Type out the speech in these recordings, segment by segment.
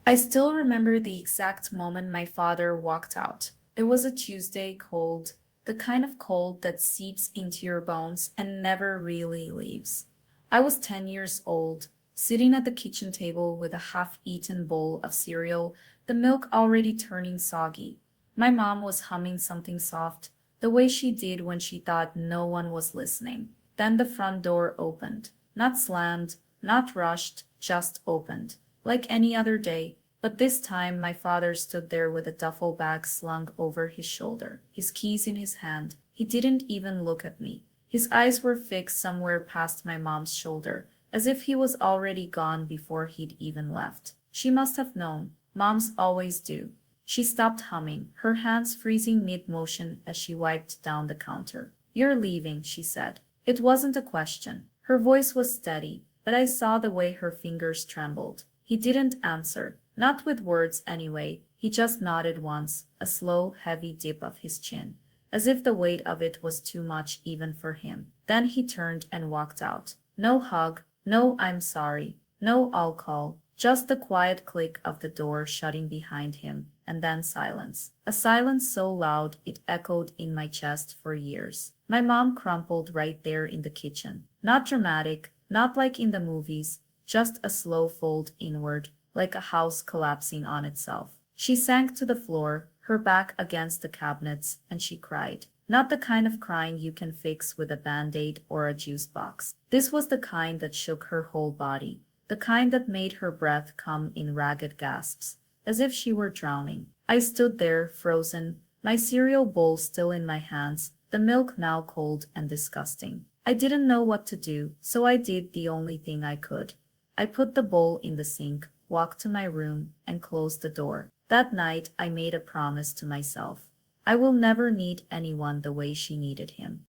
I still remember the exact moment my father walked out. It was a Tuesday cold, the kind of cold that seeps into your bones and never really leaves. I was 10 years old, sitting at the kitchen table with a half eaten bowl of cereal, the milk already turning soggy. My mom was humming something soft, the way she did when she thought no one was listening. Then the front door opened. Not slammed, not rushed, just opened. Like any other day, but this time my father stood there with a duffel bag slung over his shoulder, his keys in his hand. He didn't even look at me. His eyes were fixed somewhere past my mom's shoulder, as if he was already gone before he'd even left. She must have known. Moms always do. She stopped humming, her hands freezing mid-motion as she wiped down the counter. "You're leaving," she said. It wasn't a question. Her voice was steady, but I saw the way her fingers trembled. He didn't answer, not with words anyway. He just nodded once, a slow, heavy dip of his chin, as if the weight of it was too much even for him. Then he turned and walked out. No hug, no "I'm sorry," no "I'll call," just the quiet click of the door shutting behind him, and then silence. A silence so loud it echoed in my chest for years. My mom crumpled right there in the kitchen. Not dramatic, not like in the movies, just a slow fold inward, like a house collapsing on itself. She sank to the floor, her back against the cabinets, and she cried. Not the kind of crying you can fix with a band-aid or a juice box. This was the kind that shook her whole body, the kind that made her breath come in ragged gasps, as if she were drowning. I stood there, frozen, my cereal bowl still in my hands, the milk now cold and disgusting. I didn't know what to do, so I did the only thing I could. I put the bowl in the sink, walked to my room, and closed the door. That night I made a promise to myself. I will never need anyone the way she needed him.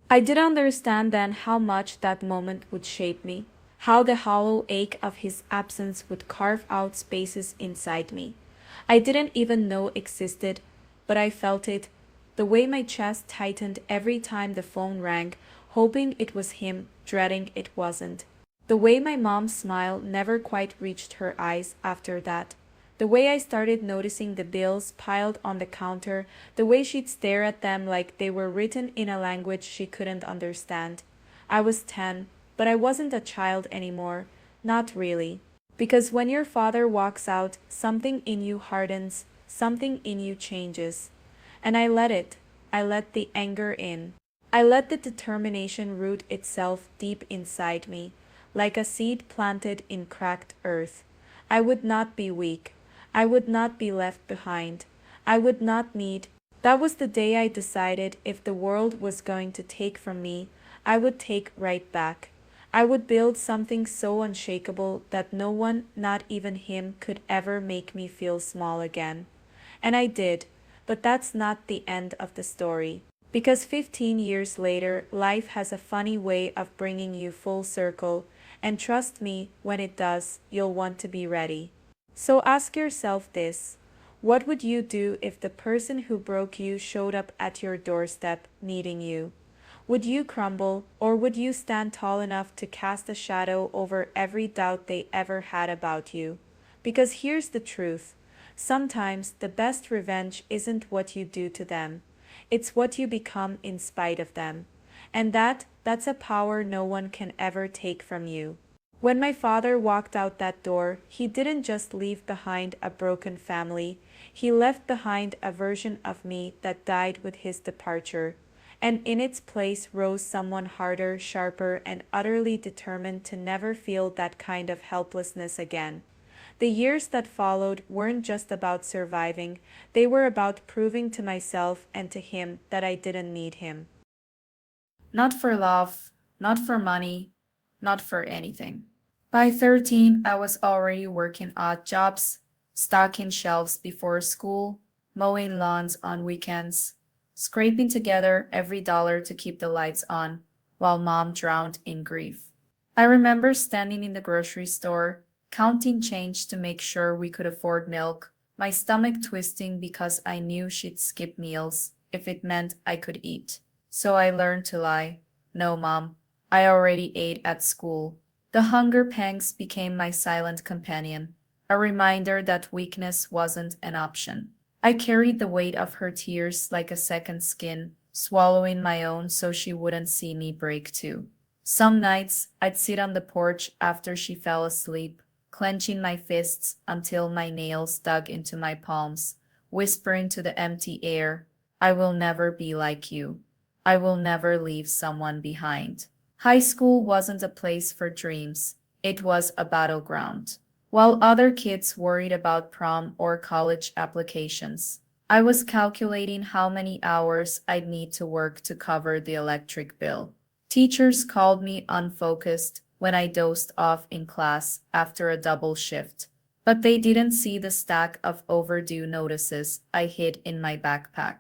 I didn't understand then how much that moment would shape me, how the hollow ache of his absence would carve out spaces inside me. I didn't even know existed, but I felt it, the way my chest tightened every time the phone rang, hoping it was him, dreading it wasn't. The way my mom's smile never quite reached her eyes after that. The way I started noticing the bills piled on the counter, the way she'd stare at them like they were written in a language she couldn't understand. I was 10, but I wasn't a child anymore. Not really. Because when your father walks out, something in you hardens, something in you changes. And I let it. I let the anger in. I let the determination root itself deep inside me, like a seed planted in cracked earth. I would not be weak. I would not be left behind. I would not need. That was the day I decided if the world was going to take from me, I would take right back. I would build something so unshakable that no one, not even him, could ever make me feel small again. And I did, but that's not the end of the story. Because 15 years later, life has a funny way of bringing you full circle, and trust me, when it does, you'll want to be ready. So ask yourself this: what would you do if the person who broke you showed up at your doorstep needing you? Would you crumble, or would you stand tall enough to cast a shadow over every doubt they ever had about you? Because here's the truth: sometimes the best revenge isn't what you do to them, it's what you become in spite of them. And that's a power no one can ever take from you. When my father walked out that door, he didn't just leave behind a broken family, he left behind a version of me that died with his departure. And in its place rose someone harder, sharper, and utterly determined to never feel that kind of helplessness again. The years that followed weren't just about surviving, they were about proving to myself and to him that I didn't need him. Not for love, not for money, not for anything. By 13, I was already working odd jobs, stocking shelves before school, mowing lawns on weekends, scraping together every dollar to keep the lights on, while mom drowned in grief. I remember standing in the grocery store, counting change to make sure we could afford milk, my stomach twisting because I knew she'd skip meals if it meant I could eat. So I learned to lie. "No, Mom, I already ate at school." The hunger pangs became my silent companion. a reminder that weakness wasn't an option. I carried the weight of her tears like a second skin, swallowing my own so she wouldn't see me break too. Some nights, I'd sit on the porch after she fell asleep, clenching my fists until my nails dug into my palms, whispering to the empty air, I will never be like you. I will never leave someone behind. High school wasn't a place for dreams, it was a battleground. While other kids worried about prom or college applications, I was calculating how many hours I'd need to work to cover the electric bill. Teachers called me unfocused when I dozed off in class after a double shift, but they didn't see the stack of overdue notices I hid in my backpack.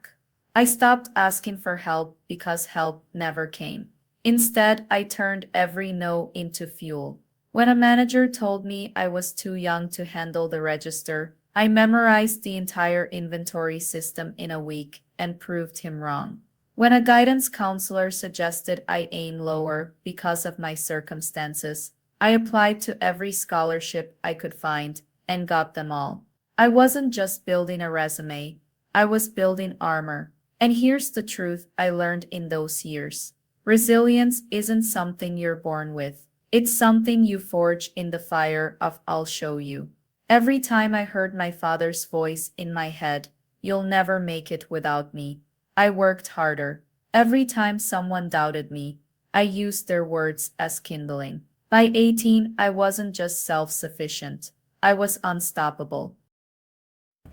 I stopped asking for help because help never came. Instead, I turned every no into fuel. When a manager told me I was too young to handle the register, I memorized the entire inventory system in a week and proved him wrong. When a guidance counselor suggested I aim lower because of my circumstances, I applied to every scholarship I could find and got them all. I wasn't just building a resume, I was building armor. And here's the truth I learned in those years. Resilience isn't something you're born with. It's something you forge in the fire of I'll show you. Every time I heard my father's voice in my head, you'll never make it without me, I worked harder. Every time someone doubted me, I used their words as kindling. By 18, I wasn't just self-sufficient. I was unstoppable.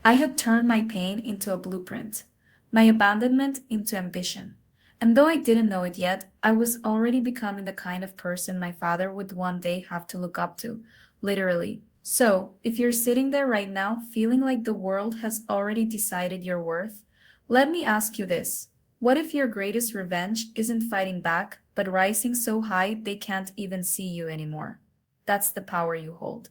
I had turned my pain into a blueprint, my abandonment into ambition. And though I didn't know it yet, I was already becoming the kind of person my father would one day have to look up to, literally. So, if you're sitting there right now feeling like the world has already decided your worth, let me ask you this. What if your greatest revenge isn't fighting back, but rising so high they can't even see you anymore? That's the power you hold.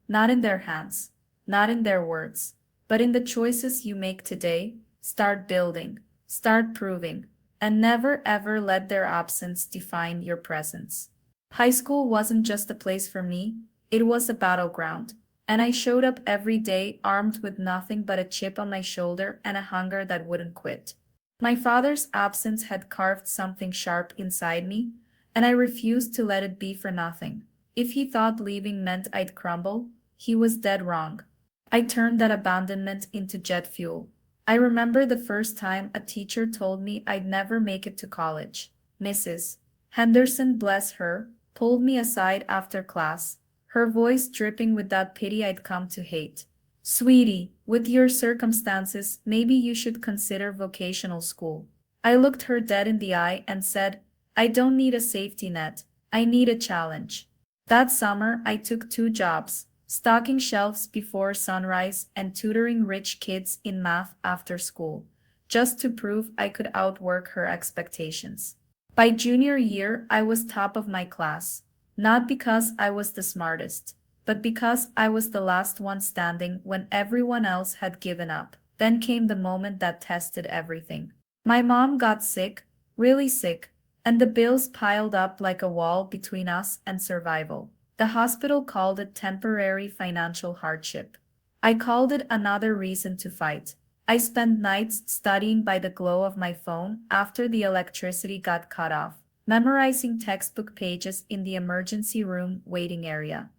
Not in their hands, not in their words, but in the choices you make today. Start building, start proving, and never ever let their absence define your presence. High school wasn't just a place for me, it was a battleground, and I showed up every day armed with nothing but a chip on my shoulder and a hunger that wouldn't quit. My father's absence had carved something sharp inside me, and I refused to let it be for nothing. If he thought leaving meant I'd crumble, he was dead wrong. I turned that abandonment into jet fuel. I remember the first time a teacher told me I'd never make it to college. Mrs. Henderson, bless her, pulled me aside after class, her voice dripping with that pity I'd come to hate. Sweetie, with your circumstances, maybe you should consider vocational school. I looked her dead in the eye and said, I don't need a safety net, I need a challenge. That summer, I took 2 jobs, stocking shelves before sunrise and tutoring rich kids in math after school, just to prove I could outwork her expectations. By junior year, I was top of my class, not because I was the smartest, but because I was the last one standing when everyone else had given up. Then came the moment that tested everything. My mom got sick, really sick, and the bills piled up like a wall between us and survival. The hospital called it temporary financial hardship. I called it another reason to fight. I spent nights studying by the glow of my phone after the electricity got cut off, memorizing textbook pages in the emergency room waiting area.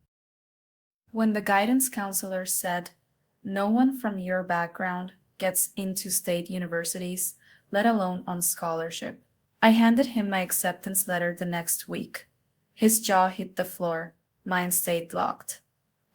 When the guidance counselor said, no one from your background gets into state universities, let alone on scholarship, I handed him my acceptance letter the next week. His jaw hit the floor. Mine stayed locked.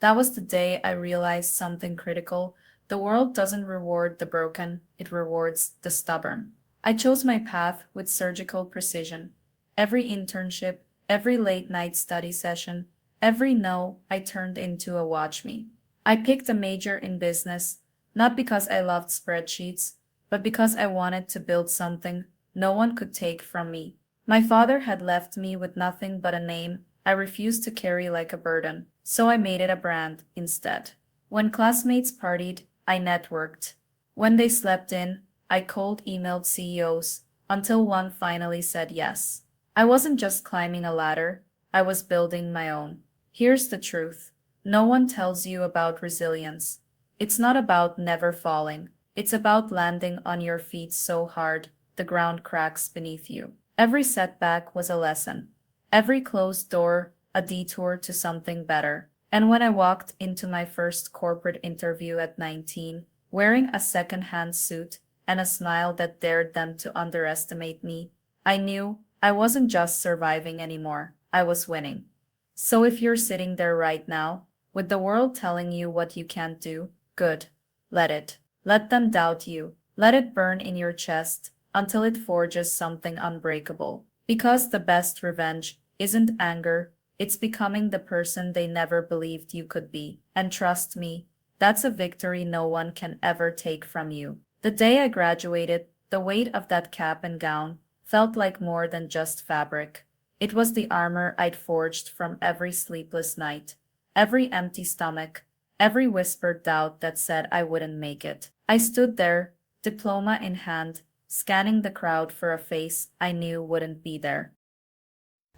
That was the day I realized something critical. The world doesn't reward the broken, it rewards the stubborn. I chose my path with surgical precision. Every internship, every late night study session, every no I turned into a watch me. I picked a major in business, not because I loved spreadsheets, but because I wanted to build something no one could take from me. My father had left me with nothing but a name I refused to carry like a burden, so I made it a brand instead. When classmates partied, I networked. When they slept in, I cold emailed CEOs until one finally said yes. I wasn't just climbing a ladder, I was building my own. Here's the truth. No one tells you about resilience. It's not about never falling. It's about landing on your feet so hard the ground cracks beneath you. Every setback was a lesson. Every closed door, a detour to something better. And when I walked into my first corporate interview at 19, wearing a second-hand suit and a smile that dared them to underestimate me, I knew I wasn't just surviving anymore. I was winning. So if you're sitting there right now, with the world telling you what you can't do, good. Let it. Let them doubt you. Let it burn in your chest until it forges something unbreakable. Because the best revenge isn't anger, it's becoming the person they never believed you could be. And trust me, that's a victory no one can ever take from you. The day I graduated, the weight of that cap and gown felt like more than just fabric. It was the armor I'd forged from every sleepless night, every empty stomach, every whispered doubt that said I wouldn't make it. I stood there, diploma in hand, scanning the crowd for a face I knew wouldn't be there.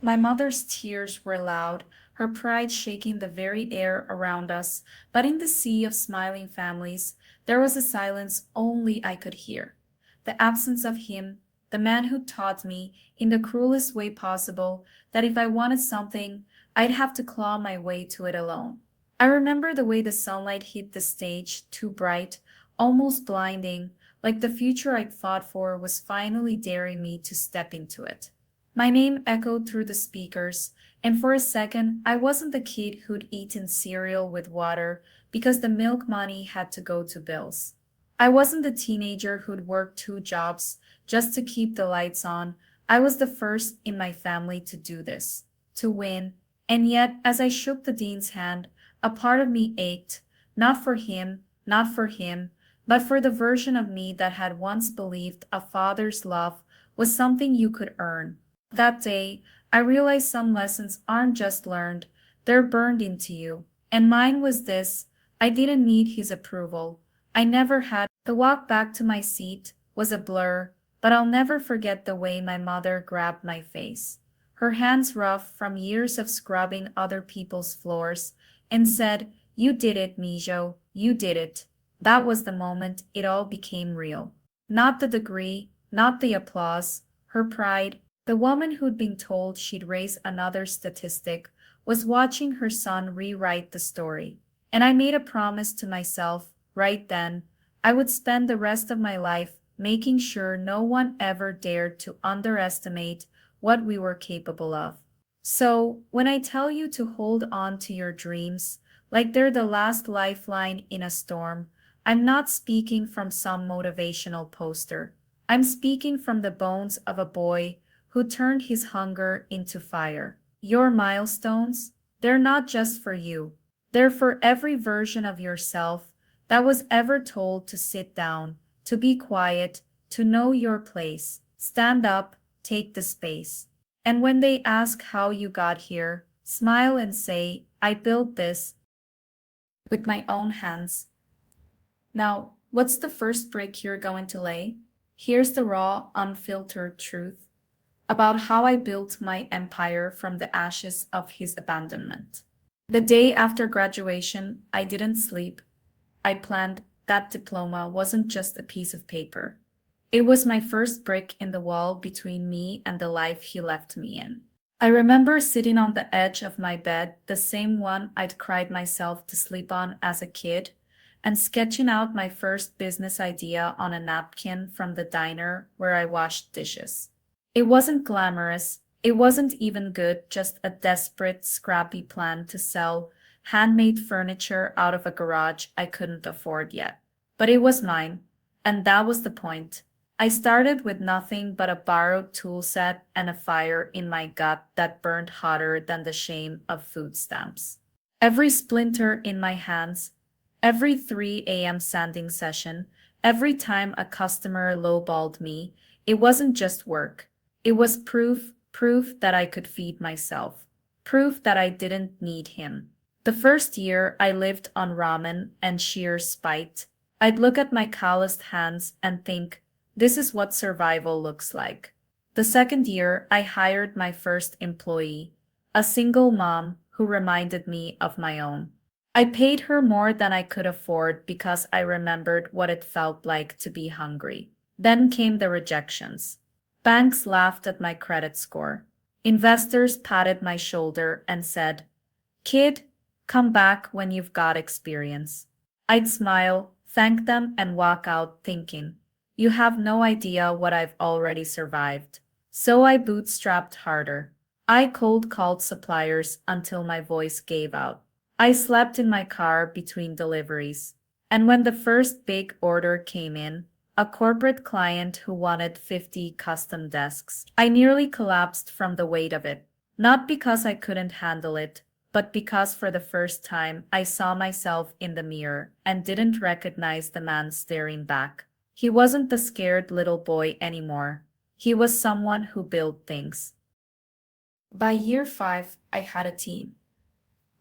My mother's tears were loud, her pride shaking the very air around us, but in the sea of smiling families, there was a silence only I could hear. The absence of him, the man who taught me, in the cruelest way possible, that if I wanted something, I'd have to claw my way to it alone. I remember the way the sunlight hit the stage, too bright, almost blinding, like the future I'd fought for was finally daring me to step into it. My name echoed through the speakers, and for a second I wasn't the kid who'd eaten cereal with water because the milk money had to go to bills. I wasn't the teenager who'd worked 2 jobs just to keep the lights on. I was the first in my family to do this, to win, and yet as I shook the dean's hand, a part of me ached, not for him, but for the version of me that had once believed a father's love was something you could earn. That day, I realized some lessons aren't just learned, they're burned into you. And mine was this: I didn't need his approval. I never had. The walk back to my seat was a blur, but I'll never forget the way my mother grabbed my face, her hands rough from years of scrubbing other people's floors, and said, "You did it, Mijo, you did it." That was the moment it all became real. Not the degree, not the applause, her pride. The woman who'd been told she'd raise another statistic was watching her son rewrite the story. And I made a promise to myself, right then, I would spend the rest of my life making sure no one ever dared to underestimate what we were capable of. So, when I tell you to hold on to your dreams, like they're the last lifeline in a storm, I'm not speaking from some motivational poster. I'm speaking from the bones of a boy who turned his hunger into fire. Your milestones, they're not just for you. They're for every version of yourself that was ever told to sit down, to be quiet, to know your place. Stand up, take the space. And when they ask how you got here, smile and say, I built this with my own hands. Now, what's the first brick you're going to lay? Here's the raw, unfiltered truth about how I built my empire from the ashes of his abandonment. The day after graduation, I didn't sleep. I planned. That diploma wasn't just a piece of paper. It was my first brick in the wall between me and the life he left me in. I remember sitting on the edge of my bed, the same one I'd cried myself to sleep on as a kid, and sketching out my first business idea on a napkin from the diner where I washed dishes. It wasn't glamorous, it wasn't even good, just a desperate, scrappy plan to sell handmade furniture out of a garage I couldn't afford yet. But it was mine, and that was the point. I started with nothing but a borrowed tool set and a fire in my gut that burned hotter than the shame of food stamps. Every splinter in my hands, every 3 a.m. sanding session, every time a customer lowballed me, it wasn't just work. It was proof that I could feed myself, proof that I didn't need him. The first year I lived on ramen and sheer spite. I'd look at my calloused hands and think, this is what survival looks like. The second year I hired my first employee, a single mom who reminded me of my own. I paid her more than I could afford because I remembered what it felt like to be hungry. Then came the rejections. Banks laughed at my credit score. Investors patted my shoulder and said, "Kid, come back when you've got experience." I'd smile, thank them, and walk out thinking, "You have no idea what I've already survived." So I bootstrapped harder. I cold called suppliers until my voice gave out. I slept in my car between deliveries. And when the first big order came in, a corporate client who wanted 50 custom desks, I nearly collapsed from the weight of it. Not because I couldn't handle it, but because for the first time I saw myself in the mirror and didn't recognize the man staring back. He wasn't the scared little boy anymore. He was someone who built things. By year 5, I had a team,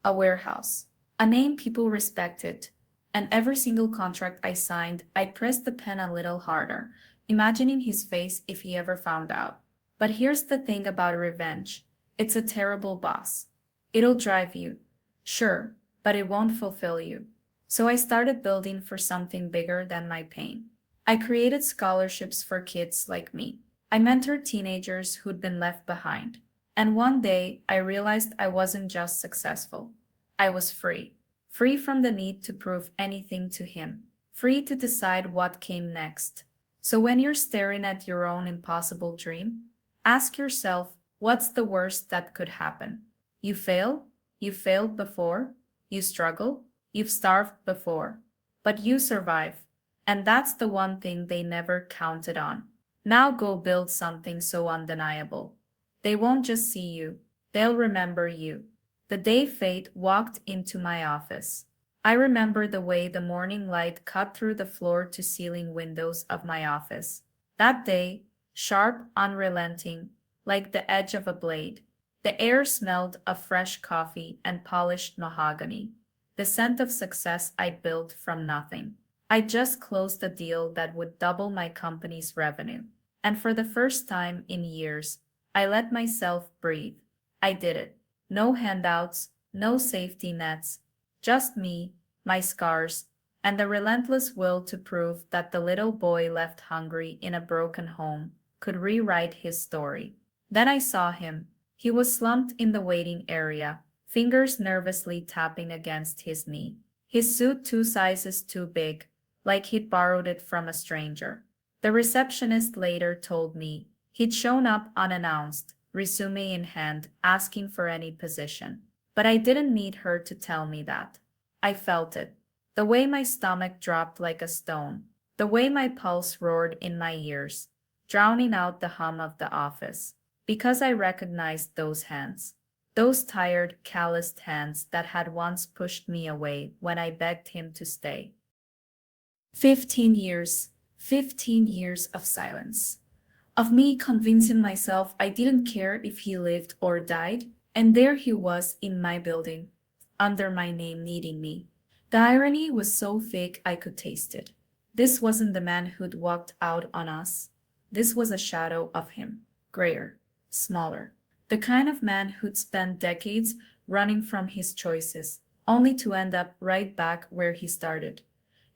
a warehouse, a name people respected, and every single contract I signed, I pressed the pen a little harder, imagining his face if he ever found out. But here's the thing about revenge. It's a terrible boss. It'll drive you, sure, but it won't fulfill you. So I started building for something bigger than my pain. I created scholarships for kids like me. I mentored teenagers who'd been left behind. And one day, I realized I wasn't just successful. I was free. Free from the need to prove anything to him. Free to decide what came next. So when you're staring at your own impossible dream, ask yourself, what's the worst that could happen? You fail? You failed before? You struggle? You've starved before. But you survive. And that's the one thing they never counted on. Now go build something so undeniable. They won't just see you, they'll remember you. The day fate walked into my office. I remember the way the morning light cut through the floor to ceiling windows of my office. That day, sharp, unrelenting, like the edge of a blade. The air smelled of fresh coffee and polished mahogany. The scent of success I'd built from nothing. I just closed a deal that would double my company's revenue. And for the first time in years, I let myself breathe. I did it. No handouts, no safety nets, just me, my scars, and the relentless will to prove that the little boy left hungry in a broken home could rewrite his story. Then I saw him. He was slumped in the waiting area, fingers nervously tapping against his knee. His suit 2 sizes too big, like he'd borrowed it from a stranger. The receptionist later told me he'd shown up unannounced, resume in hand, asking for any position. But I didn't need her to tell me that. I felt it. The way my stomach dropped like a stone. The way my pulse roared in my ears, drowning out the hum of the office. Because I recognized those hands. Those tired, calloused hands that had once pushed me away when I begged him to stay. 15 years. 15 years of silence. Of me convincing myself I didn't care if he lived or died, and there he was in my building, under my name needing me. The irony was so fake I could taste it. This wasn't the man who'd walked out on us. This was a shadow of him, grayer, smaller. The kind of man who'd spent decades running from his choices, only to end up right back where he started.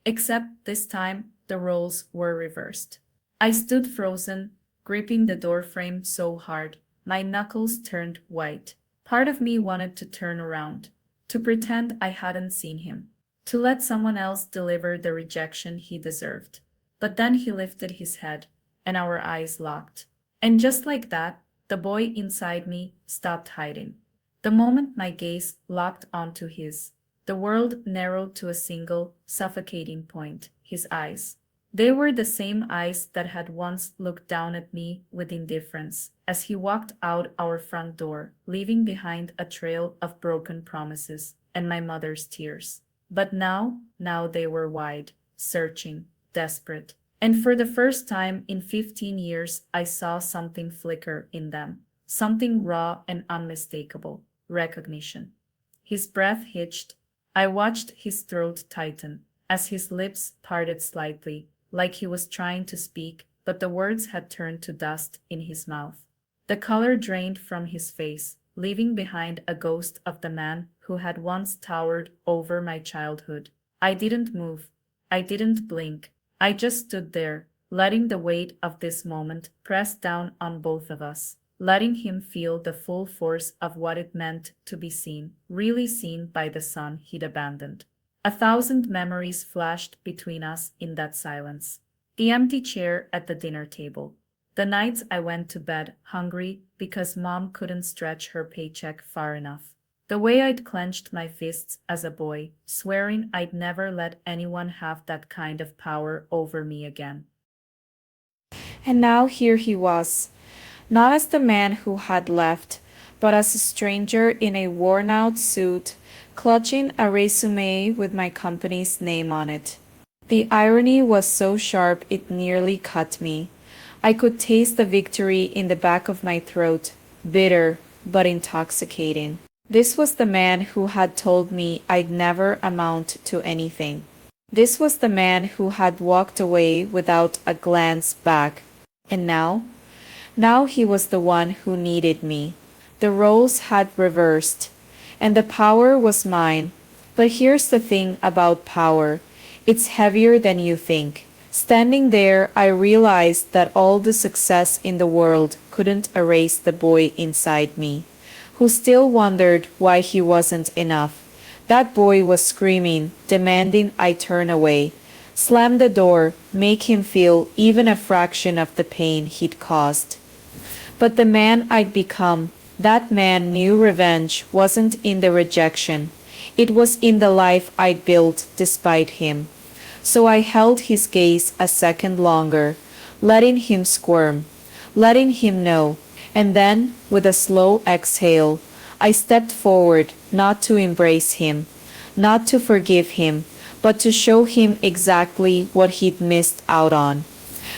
Except this time, the roles were reversed. I stood frozen, gripping the doorframe so hard, my knuckles turned white. Part of me wanted to turn around, to pretend I hadn't seen him, to let someone else deliver the rejection he deserved. But then he lifted his head, and our eyes locked. And just like that, the boy inside me stopped hiding. The moment my gaze locked onto his, the world narrowed to a single, suffocating point, his eyes. They were the same eyes that had once looked down at me with indifference as he walked out our front door, leaving behind a trail of broken promises and my mother's tears. But now they were wide, searching, desperate. And for the first time in 15 years, I saw something flicker in them, something raw and unmistakable, recognition. His breath hitched. I watched his throat tighten as his lips parted slightly, like he was trying to speak, but the words had turned to dust in his mouth. The color drained from his face, leaving behind a ghost of the man who had once towered over my childhood. I didn't move. I didn't blink. I just stood there, letting the weight of this moment press down on both of us, letting him feel the full force of what it meant to be seen, really seen by the son he'd abandoned. 1,000 memories flashed between us in that silence. The empty chair at the dinner table. The nights I went to bed hungry because mom couldn't stretch her paycheck far enough. The way I'd clenched my fists as a boy, swearing I'd never let anyone have that kind of power over me again. And now here he was, not as the man who had left, but as a stranger in a worn out suit, clutching a resume with my company's name on it. The irony was so sharp it nearly cut me. I could taste the victory in the back of my throat, bitter but intoxicating. This was the man who had told me I'd never amount to anything. This was the man who had walked away without a glance back. And now? Now he was the one who needed me. The roles had reversed, and the power was mine. But here's the thing about power. It's heavier than you think. Standing there, I realized that all the success in the world couldn't erase the boy inside me, who still wondered why he wasn't enough. That boy was screaming, demanding I turn away, slam the door, make him feel even a fraction of the pain he'd caused. But the man I'd become, that man knew revenge wasn't in the rejection. It was in the life I'd built despite him. So I held his gaze a second longer, letting him squirm, letting him know, and then, with a slow exhale, I stepped forward, not to embrace him, not to forgive him, but to show him exactly what he'd missed out on.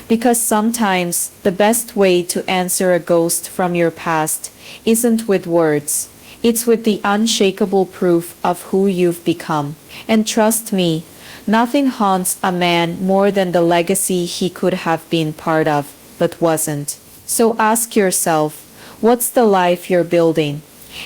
Because sometimes the best way to answer a ghost from your past isn't with words. It's with the unshakable proof of who you've become. And trust me, nothing haunts a man more than the legacy he could have been part of, but wasn't. So ask yourself, what's the life you're building?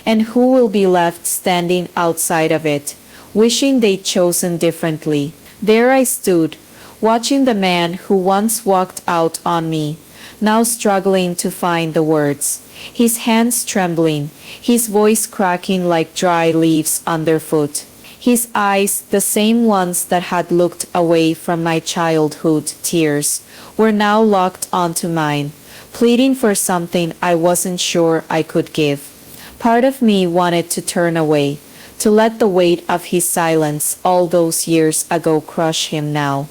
And who will be left standing outside of it, wishing they'd chosen differently? There I stood, watching the man who once walked out on me, now struggling to find the words, his hands trembling, his voice cracking like dry leaves underfoot. His eyes, the same ones that had looked away from my childhood tears, were now locked onto mine, pleading for something I wasn't sure I could give. Part of me wanted to turn away, to let the weight of his silence all those years ago crush him now.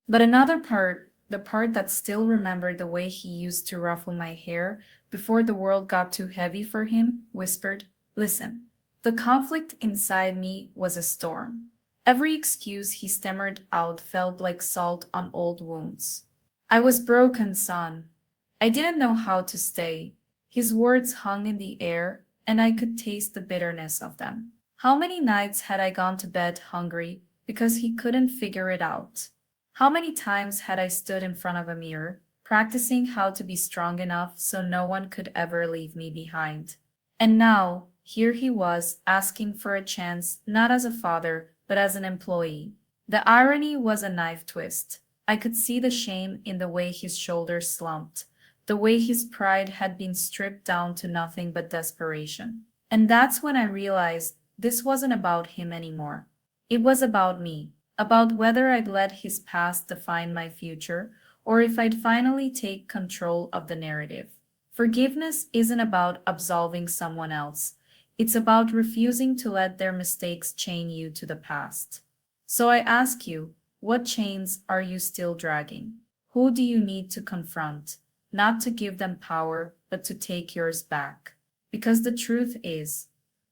But another part, the part that still remembered the way he used to ruffle my hair before the world got too heavy for him, whispered, "Listen." The conflict inside me was a storm. Every excuse he stammered out felt like salt on old wounds. I was broken, son. I didn't know how to stay. His words hung in the air, and I could taste the bitterness of them. How many nights had I gone to bed hungry because he couldn't figure it out? How many times had I stood in front of a mirror, practicing how to be strong enough so no one could ever leave me behind? And now, here he was, asking for a chance not as a father, but as an employee. The irony was a knife twist. I could see the shame in the way his shoulders slumped, the way his pride had been stripped down to nothing but desperation. And that's when I realized this wasn't about him anymore. It was about me, about whether I'd let his past define my future, or if I'd finally take control of the narrative. Forgiveness isn't about absolving someone else. It's about refusing to let their mistakes chain you to the past. So I ask you, what chains are you still dragging? Who do you need to confront? Not to give them power, but to take yours back. Because the truth is,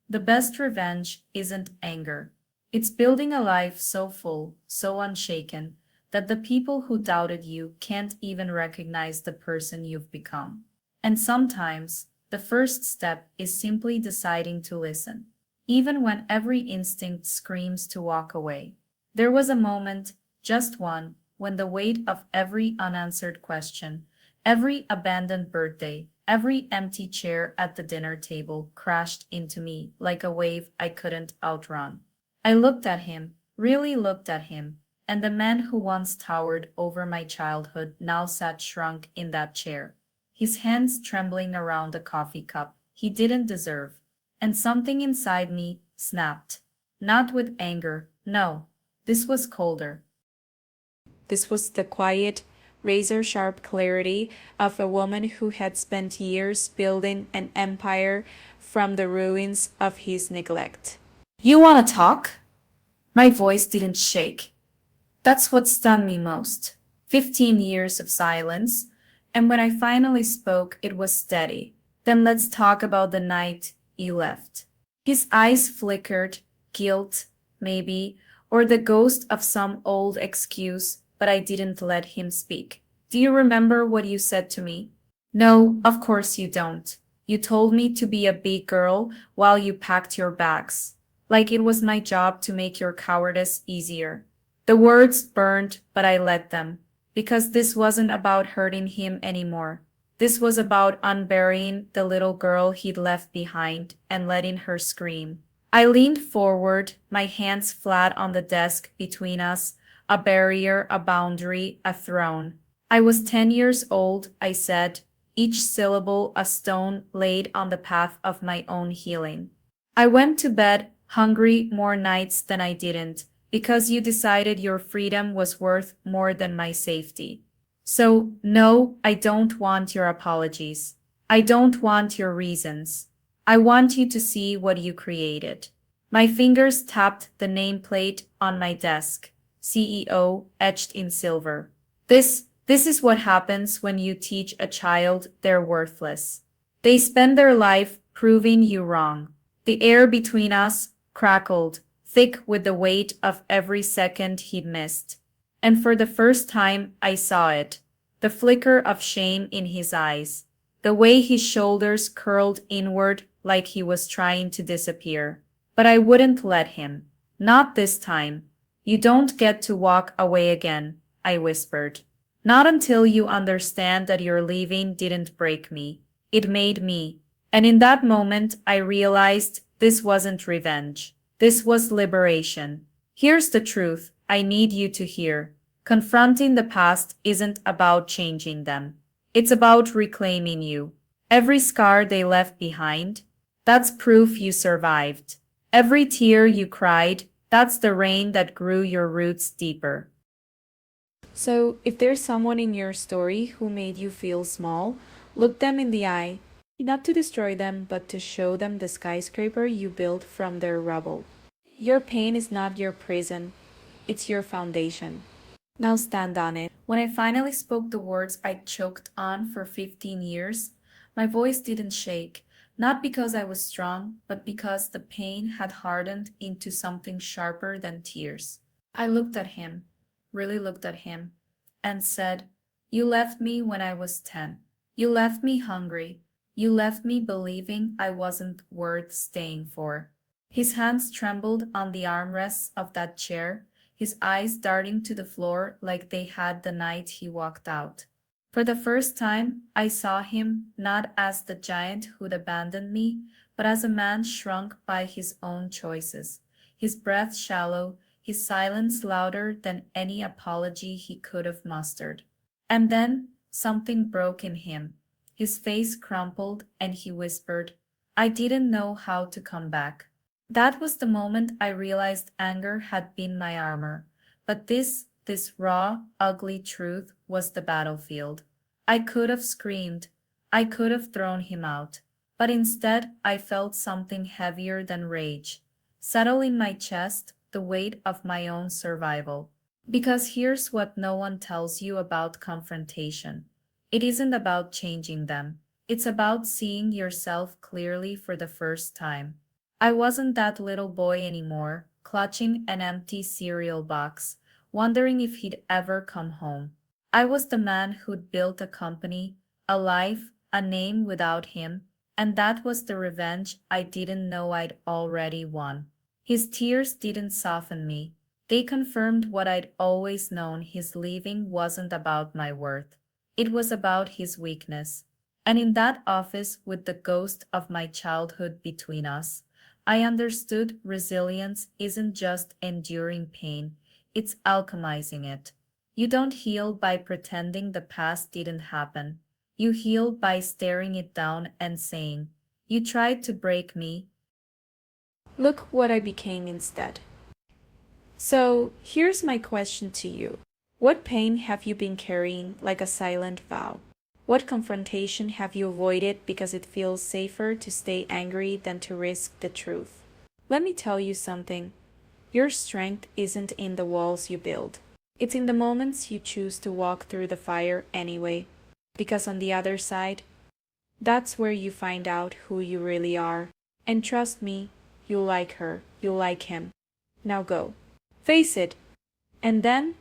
the best revenge isn't anger. It's building a life so full, so unshaken, that the people who doubted you can't even recognize the person you've become. And sometimes, the first step is simply deciding to listen, even when every instinct screams to walk away. There was a moment, just one, when the weight of every unanswered question, every abandoned birthday, Every empty chair at the dinner table crashed into me like a wave I couldn't outrun. I looked at him, really looked at him, and the man who once towered over my childhood now sat shrunk in that chair, his hands trembling around the coffee cup he didn't deserve. And something inside me snapped. Not with anger, no. This was colder. This was the quiet, razor sharp clarity of a woman who had spent years building an empire from the ruins of his neglect. You want to talk? My voice didn't shake. That's what stunned me most. 15 years of silence, and when I finally spoke, it was steady. Then let's talk about the night you left. His eyes flickered, guilt, maybe, or the ghost of some old excuse, but I didn't let him speak. Do you remember what you said to me? No, of course you don't. You told me to be a big girl while you packed your bags. Like it was my job to make your cowardice easier. The words burned, but I let them. Because this wasn't about hurting him anymore. This was about unburying the little girl he'd left behind and letting her scream. I leaned forward, my hands flat on the desk between us, a barrier, a boundary, a throne. I was 10 years old, I said, each syllable a stone laid on the path of my own healing. I went to bed hungry more nights than I didn't, because you decided your freedom was worth more than my safety. So, no, I don't want your apologies. I don't want your reasons. I want you to see what you created. My fingers tapped the nameplate on my desk, CEO etched in silver. This is what happens when you teach a child they're worthless. They spend their life proving you wrong. The air between us crackled, thick with the weight of every second he'd missed. And for the first time, I saw it. The flicker of shame in his eyes. The way his shoulders curled inward like he was trying to disappear. But I wouldn't let him. Not this time. You don't get to walk away again, I whispered. Not until you understand that your leaving didn't break me. It made me. And in that moment, I realized this wasn't revenge. This was liberation. Here's the truth I need you to hear. Confronting the past isn't about changing them. It's about reclaiming you. Every scar they left behind, that's proof you survived. Every tear you cried, that's the rain that grew your roots deeper. So, if there's someone in your story who made you feel small, look them in the eye. Not to destroy them, but to show them the skyscraper you built from their rubble. Your pain is not your prison, it's your foundation. Now stand on it. When I finally spoke the words I'd choked on for 15 years, my voice didn't shake, not because I was strong, but because the pain had hardened into something sharper than tears. I looked at him, really looked at him, and said, "You left me when I was 10. You left me hungry. You left me believing I wasn't worth staying for." His hands trembled on the armrests of that chair, his eyes darting to the floor like they had the night he walked out. For the first time, I saw him not as the giant who'd abandoned me, but as a man shrunk by his own choices, his breath shallow, his silence louder than any apology he could have mustered. And then something broke in him. His face crumpled and he whispered, "I didn't know how to come back." That was the moment I realized anger had been my armor, but this raw, ugly truth was the battlefield. I could have screamed, I could have thrown him out, but instead I felt something heavier than rage, settle in my chest, the weight of my own survival. Because here's what no one tells you about confrontation. It isn't about changing them. It's about seeing yourself clearly for the first time. I wasn't that little boy anymore, clutching an empty cereal box, wondering if he'd ever come home. I was the man who'd built a company, a life, a name without him, and that was the revenge I didn't know I'd already won. His tears didn't soften me. They confirmed what I'd always known: his leaving wasn't about my worth. It was about his weakness. And in that office, with the ghost of my childhood between us, I understood resilience isn't just enduring pain, it's alchemizing it. You don't heal by pretending the past didn't happen. You heal by staring it down and saying, "You tried to break me." Look what I became instead. So, here's my question to you. What pain have you been carrying like a silent vow? What confrontation have you avoided because it feels safer to stay angry than to risk the truth? Let me tell you something. Your strength isn't in the walls you build. It's in the moments you choose to walk through the fire anyway. Because on the other side, that's where you find out who you really are. And trust me, you'll like her, you'll like him. Now go. Face it. And then,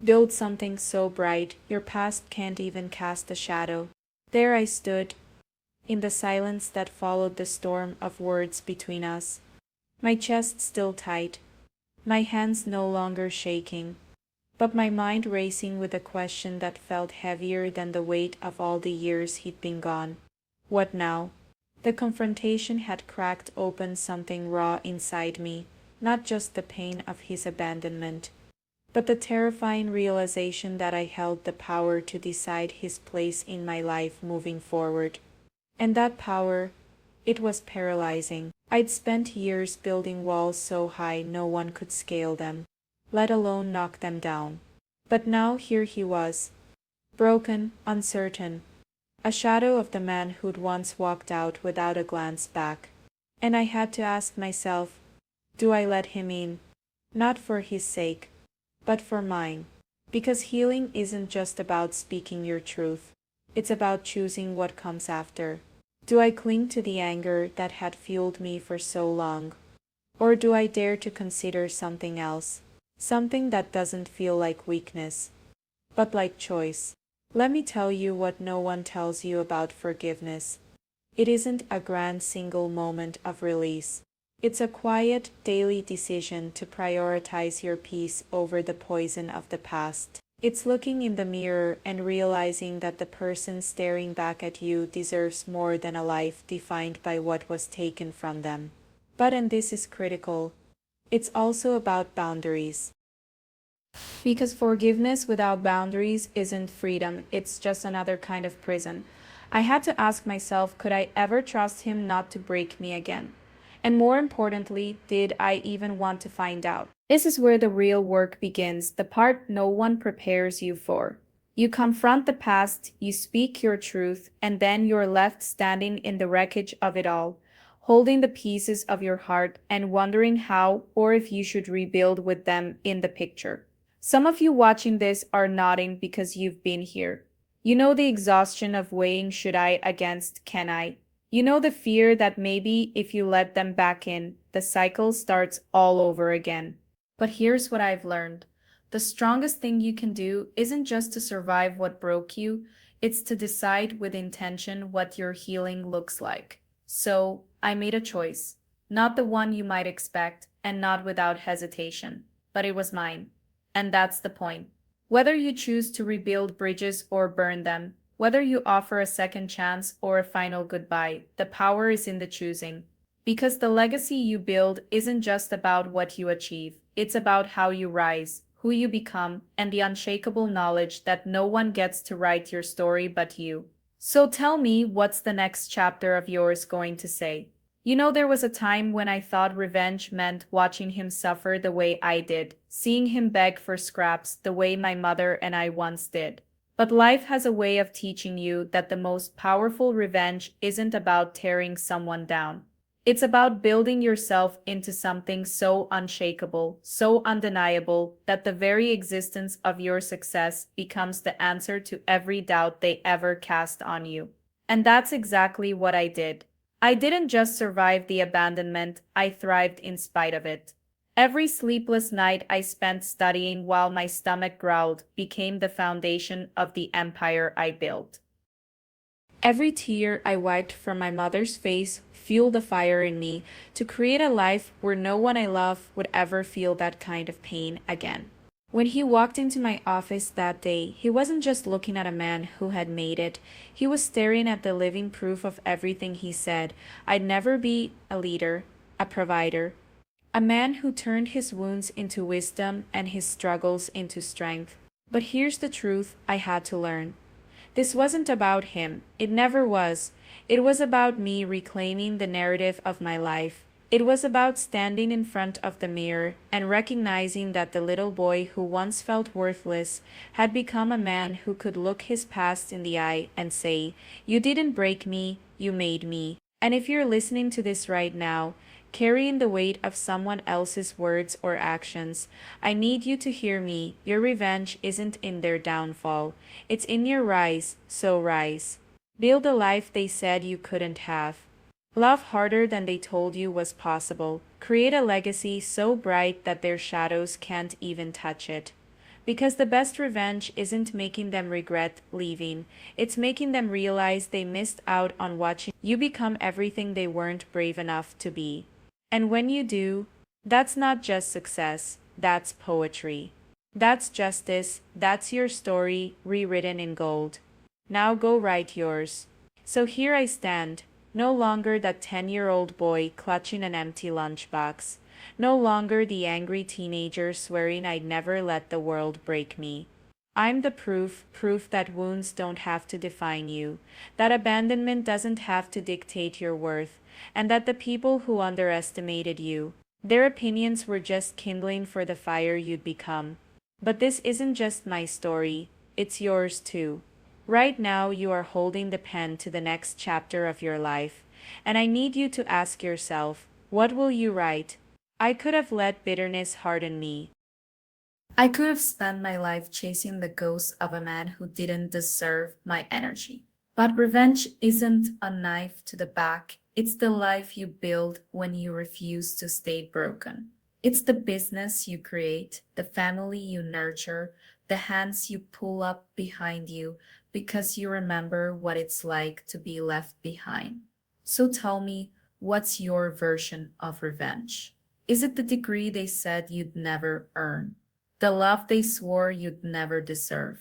build something so bright your past can't even cast a shadow. There I stood, in the silence that followed the storm of words between us. My chest still tight, my hands no longer shaking, but my mind racing with a question that felt heavier than the weight of all the years he'd been gone. What now? The confrontation had cracked open something raw inside me, not just the pain of his abandonment, but the terrifying realization that I held the power to decide his place in my life moving forward. And that power, it was paralyzing. I'd spent years building walls so high no one could scale them, let alone knock them down. But now here he was, broken, uncertain, a shadow of the man who'd once walked out without a glance back. And I had to ask myself, do I let him in? Not for his sake, but for mine. Because healing isn't just about speaking your truth, it's about choosing what comes after. Do I cling to the anger that had fueled me for so long? Or do I dare to consider something else? Something that doesn't feel like weakness, but like choice. Let me tell you what no one tells you about forgiveness. It isn't a grand single moment of release. It's a quiet, daily decision to prioritize your peace over the poison of the past. It's looking in the mirror and realizing that the person staring back at you deserves more than a life defined by what was taken from them. But, and this is critical, it's also about boundaries. Because forgiveness without boundaries isn't freedom, it's just another kind of prison. I had to ask myself, could I ever trust him not to break me again? And more importantly, did I even want to find out? This is where the real work begins, the part no one prepares you for. You confront the past, you speak your truth, and then you're left standing in the wreckage of it all, holding the pieces of your heart and wondering how or if you should rebuild with them in the picture. Some of you watching this are nodding because you've been here. You know the exhaustion of weighing should I against can I. You know the fear that maybe if you let them back in, the cycle starts all over again. But here's what I've learned. The strongest thing you can do isn't just to survive what broke you, it's to decide with intention what your healing looks like. So, I made a choice. Not the one you might expect, and not without hesitation. But it was mine. And that's the point. Whether you choose to rebuild bridges or burn them, whether you offer a second chance or a final goodbye, the power is in the choosing. Because the legacy you build isn't just about what you achieve, it's about how you rise, who you become, and the unshakable knowledge that no one gets to write your story but you. So tell me, what's the next chapter of yours going to say? You know, there was a time when I thought revenge meant watching him suffer the way I did, seeing him beg for scraps the way my mother and I once did. But life has a way of teaching you that the most powerful revenge isn't about tearing someone down. It's about building yourself into something so unshakable, so undeniable, that the very existence of your success becomes the answer to every doubt they ever cast on you. And that's exactly what I did. I didn't just survive the abandonment, I thrived in spite of it. Every sleepless night I spent studying while my stomach growled became the foundation of the empire I built. Every tear I wiped from my mother's face fueled the fire in me to create a life where no one I love would ever feel that kind of pain again. When he walked into my office that day, he wasn't just looking at a man who had made it. He was staring at the living proof of everything he said. I'd never be a leader, a provider, a man who turned his wounds into wisdom and his struggles into strength. But here's the truth I had to learn. This wasn't about him. It never was. It was about me reclaiming the narrative of my life. It was about standing in front of the mirror and recognizing that the little boy who once felt worthless had become a man who could look his past in the eye and say, "You didn't break me, you made me." And if you're listening to this right now, carrying the weight of someone else's words or actions, I need you to hear me. Your revenge isn't in their downfall. It's in your rise, so rise. Build the life they said you couldn't have. Love harder than they told you was possible. Create a legacy so bright that their shadows can't even touch it. Because the best revenge isn't making them regret leaving, it's making them realize they missed out on watching you become everything they weren't brave enough to be. And when you do, that's not just success, that's poetry. That's justice, that's your story rewritten in gold. Now go write yours. So here I stand, no longer that 10-year-old boy clutching an empty lunchbox, no longer the angry teenager swearing I'd never let the world break me. I'm the proof that wounds don't have to define you, that abandonment doesn't have to dictate your worth, and that the people who underestimated you, their opinions were just kindling for the fire you'd become. But this isn't just my story, it's yours too. Right now, you are holding the pen to the next chapter of your life, and I need you to ask yourself, what will you write? I could have let bitterness harden me. I could have spent my life chasing the ghost of a man who didn't deserve my energy. But revenge isn't a knife to the back, it's the life you build when you refuse to stay broken. It's the business you create, the family you nurture, the hands you pull up behind you because you remember what it's like to be left behind. So tell me, what's your version of revenge? Is it the degree they said you'd never earn? The love they swore you'd never deserve?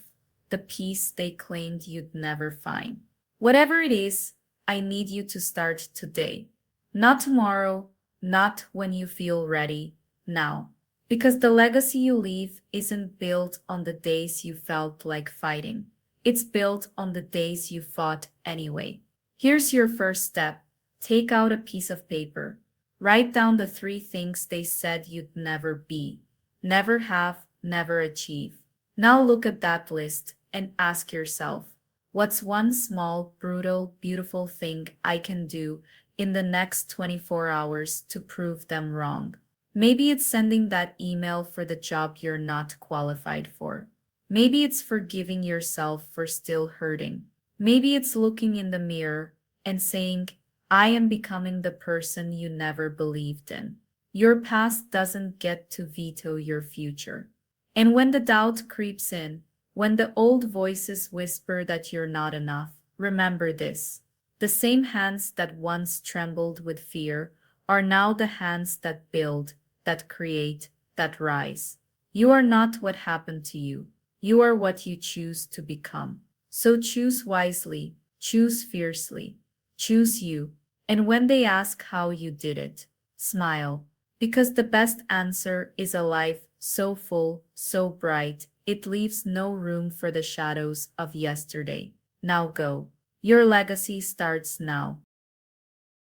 The peace they claimed you'd never find? Whatever it is, I need you to start today. Not tomorrow, not when you feel ready, now. Because the legacy you leave isn't built on the days you felt like fighting. It's built on the days you fought anyway. Here's your first step. Take out a piece of paper. Write down the 3 things they said you'd never be, never have, never achieve. Now look at that list and ask yourself, what's one small, brutal, beautiful thing I can do in the next 24 hours to prove them wrong? Maybe it's sending that email for the job you're not qualified for. Maybe it's forgiving yourself for still hurting. Maybe it's looking in the mirror and saying, I am becoming the person you never believed in. Your past doesn't get to veto your future. And when the doubt creeps in, when the old voices whisper that you're not enough, remember this. The same hands that once trembled with fear are now the hands that build, that create, that rise. You are not what happened to you. You are what you choose to become. So choose wisely, choose fiercely, choose you. And when they ask how you did it, smile. Because the best answer is a life so full, so bright, it leaves no room for the shadows of yesterday. Now go. Your legacy starts now.